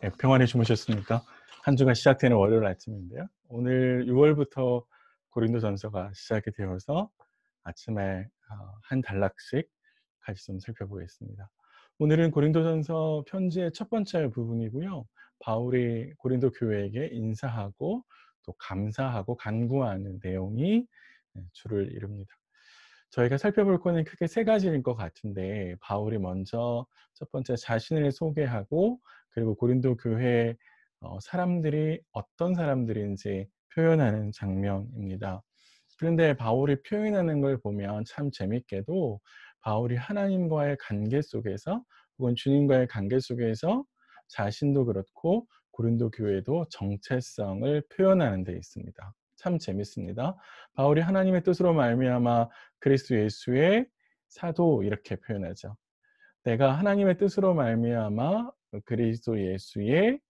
네, 평안히 주무셨습니까? 한 주가 시작되는 월요일 아침인데요. 오늘 6월부터 고린도전서가 시작이 되어서 아침에 한 단락씩 같이 좀 살펴보겠습니다. 오늘은 고린도전서 편지의 첫 번째 부분이고요. 바울이 고린도 교회에게 인사하고 또 감사하고 간구하는 내용이 주를 이룹니다. 저희가 살펴볼 거는 크게 세 가지일 것 같은데, 바울이 먼저 첫 번째 자신을 소개하고, 그리고 고린도 교회 사람들이 어떤 사람들인지 표현하는 장면입니다. 그런데 바울이 표현하는 걸 보면 참 재밌게도 바울이 하나님과의 관계 속에서 혹은 주님과의 관계 속에서 자신도 그렇고 고린도 교회도 정체성을 표현하는 데 있습니다. 참 재밌습니다. 바울이 하나님의 뜻으로 말미암아 그리스도 예수의 사도 이렇게 표현하죠. 내가 하나님의 뜻으로 말미암아 그리스도 예수의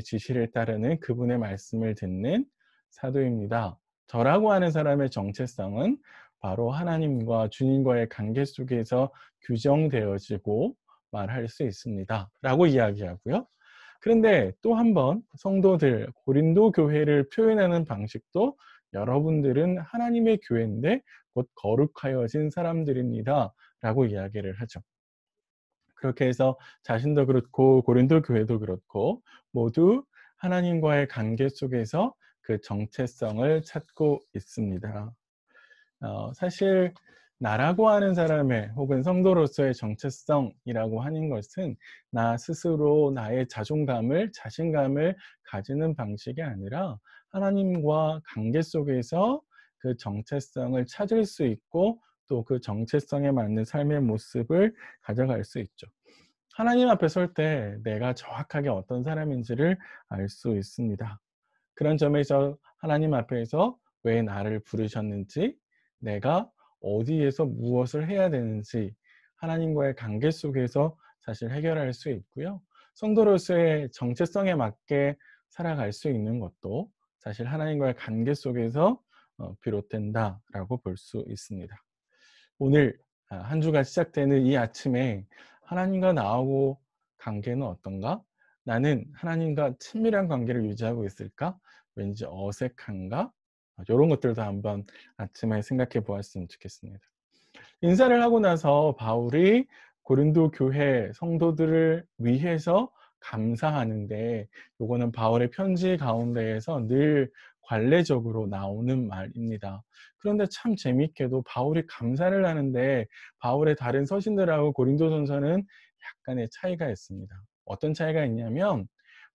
지시를 따르는 그분의 말씀을 듣는 사도입니다. 저라고 하는 사람의 정체성은 바로 하나님과 주님과의 관계 속에서 규정되어지고 말할 수 있습니다. 라고 이야기하고요. 그런데 또 한 번 성도들, 고린도 교회를 표현하는 방식도 여러분들은 하나님의 교회인데 곧 거룩하여진 사람들입니다. 라고 이야기를 하죠. 그렇게 해서 자신도 그렇고 고린도 교회도 그렇고 모두 하나님과의 관계 속에서 그 정체성을 찾고 있습니다. 사실 나라고 하는 사람의 혹은 성도로서의 정체성이라고 하는 것은 나 스스로 나의 자신감을 가지는 방식이 아니라 하나님과 관계 속에서 그 정체성을 찾을 수 있고 또 그 정체성에 맞는 삶의 모습을 가져갈 수 있죠. 하나님 앞에 설 때 내가 정확하게 어떤 사람인지를 알 수 있습니다. 그런 점에서 하나님 앞에서 왜 나를 부르셨는지, 내가 어디에서 무엇을 해야 되는지 하나님과의 관계 속에서 사실 해결할 수 있고요. 성도로서의 정체성에 맞게 살아갈 수 있는 것도 사실 하나님과의 관계 속에서 비롯된다라고 볼 수 있습니다. 오늘 한 주가 시작되는 이 아침에 하나님과 나하고 관계는 어떤가? 나는 하나님과 친밀한 관계를 유지하고 있을까? 왠지 어색한가? 이런 것들도 한번 아침에 생각해 보았으면 좋겠습니다. 인사를 하고 나서 바울이 고린도 교회 성도들을 위해서 감사하는데, 요거는 바울의 편지 가운데에서 늘 관례적으로 나오는 말입니다. 그런데 참 재밌게도 바울이 감사를 하는데 바울의 다른 서신들하고 고린도전서는 약간의 차이가 있습니다. 어떤 차이가 있냐면,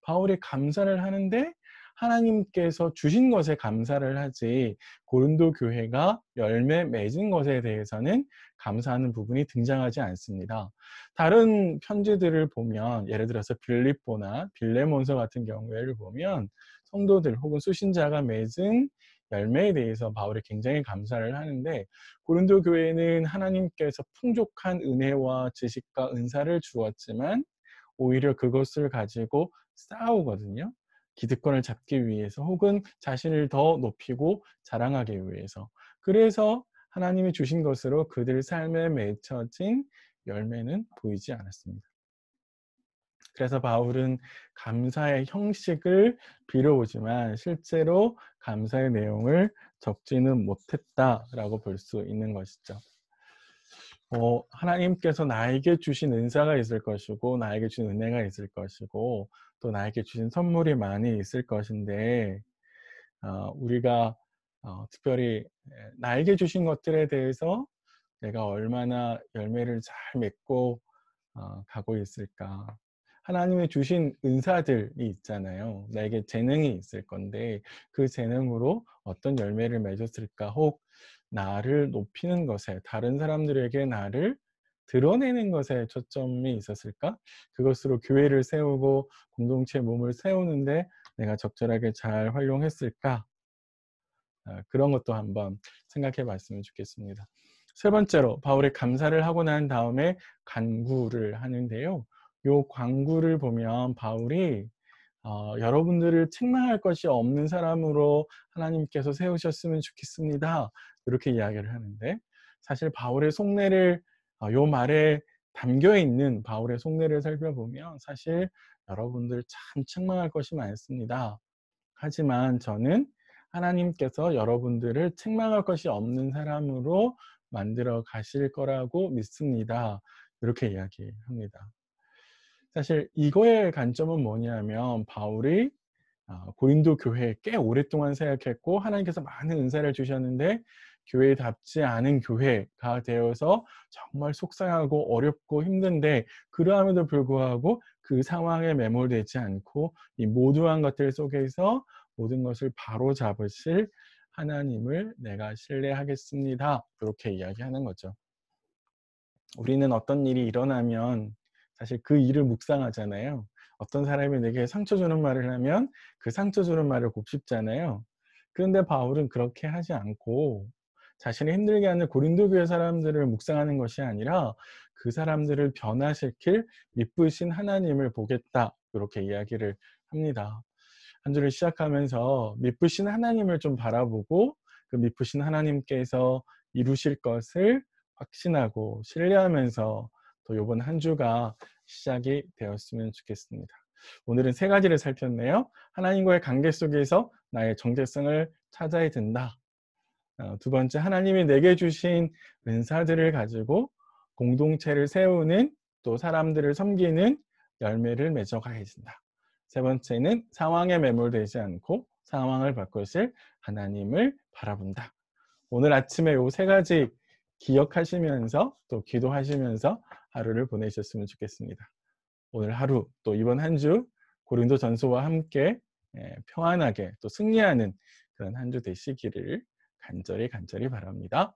바울이 감사를 하는데 하나님께서 주신 것에 감사를 하지 고린도 교회가 열매 맺은 것에 대해서는 감사하는 부분이 등장하지 않습니다. 다른 편지들을 보면, 예를 들어서 빌립보나 빌레몬서 같은 경우를 보면 성도들 혹은 수신자가 맺은 열매에 대해서 바울이 굉장히 감사를 하는데, 고린도 교회는 하나님께서 풍족한 은혜와 지식과 은사를 주었지만 오히려 그것을 가지고 싸우거든요. 기득권을 잡기 위해서 혹은 자신을 더 높이고 자랑하기 위해서. 그래서 하나님이 주신 것으로 그들 삶에 맺혀진 열매는 보이지 않았습니다. 그래서 바울은 감사의 형식을 빌어오지만 실제로 감사의 내용을 적지는 못했다라고 볼 수 있는 것이죠. 하나님께서 나에게 주신 은사가 있을 것이고 나에게 주신 은혜가 있을 것이고 또 나에게 주신 선물이 많이 있을 것인데, 우리가 특별히 나에게 주신 것들에 대해서 내가 얼마나 열매를 잘 맺고 가고 있을까. 하나님이 주신 은사들이 있잖아요. 나에게 재능이 있을 건데 그 재능으로 어떤 열매를 맺었을까. 혹 나를 높이는 것에, 다른 사람들에게 나를 드러내는 것에 초점이 있었을까? 그것으로 교회를 세우고 공동체 몸을 세우는데 내가 적절하게 잘 활용했을까? 그런 것도 한번 생각해 봤으면 좋겠습니다. 세 번째로 바울이 감사를 하고 난 다음에 간구를 하는데요. 요 간구를 보면 바울이 여러분들을 책망할 것이 없는 사람으로 하나님께서 세우셨으면 좋겠습니다. 이렇게 이야기를 하는데, 사실 바울의 속내를 요 말에 담겨 있는 바울의 속내를 살펴보면 사실 여러분들 참 책망할 것이 많습니다. 하지만 저는 하나님께서 여러분들을 책망할 것이 없는 사람으로 만들어 가실 거라고 믿습니다. 이렇게 이야기합니다. 사실 이거의 관점은 뭐냐면 바울이 고린도 교회에 꽤 오랫동안 사역했고 하나님께서 많은 은사를 주셨는데 교회답지 않은 교회가 되어서 정말 속상하고 어렵고 힘든데 그러함에도 불구하고 그 상황에 매몰되지 않고 이 모두한 것들 속에서 모든 것을 바로잡으실 하나님을 내가 신뢰하겠습니다. 그렇게 이야기하는 거죠. 우리는 어떤 일이 일어나면 사실 그 일을 묵상하잖아요. 어떤 사람이 내게 상처 주는 말을 하면 그 상처 주는 말을 곱씹잖아요. 그런데 바울은 그렇게 하지 않고 자신을 힘들게 하는 고린도 교회 사람들을 묵상하는 것이 아니라 그 사람들을 변화시킬 미쁘신 하나님을 보겠다. 이렇게 이야기를 합니다. 한 주를 시작하면서 미쁘신 하나님을 좀 바라보고 그 미쁘신 하나님께서 이루실 것을 확신하고 신뢰하면서 또 요번 한 주가 시작이 되었으면 좋겠습니다. 오늘은 세 가지를 살폈네요. 하나님과의 관계 속에서 나의 정체성을 찾아야 된다. 두 번째, 하나님이 내게 주신 은사들을 가지고 공동체를 세우는 또 사람들을 섬기는 열매를 맺어가야 된다. 세 번째는 상황에 매몰되지 않고 상황을 바꾸실 하나님을 바라본다. 오늘 아침에 요 세 가지 기억하시면서 또 기도하시면서 하루를 보내셨으면 좋겠습니다. 오늘 하루 또 이번 한 주 고린도전서와 함께 평안하게 또 승리하는 그런 한 주 되시기를 간절히 바랍니다.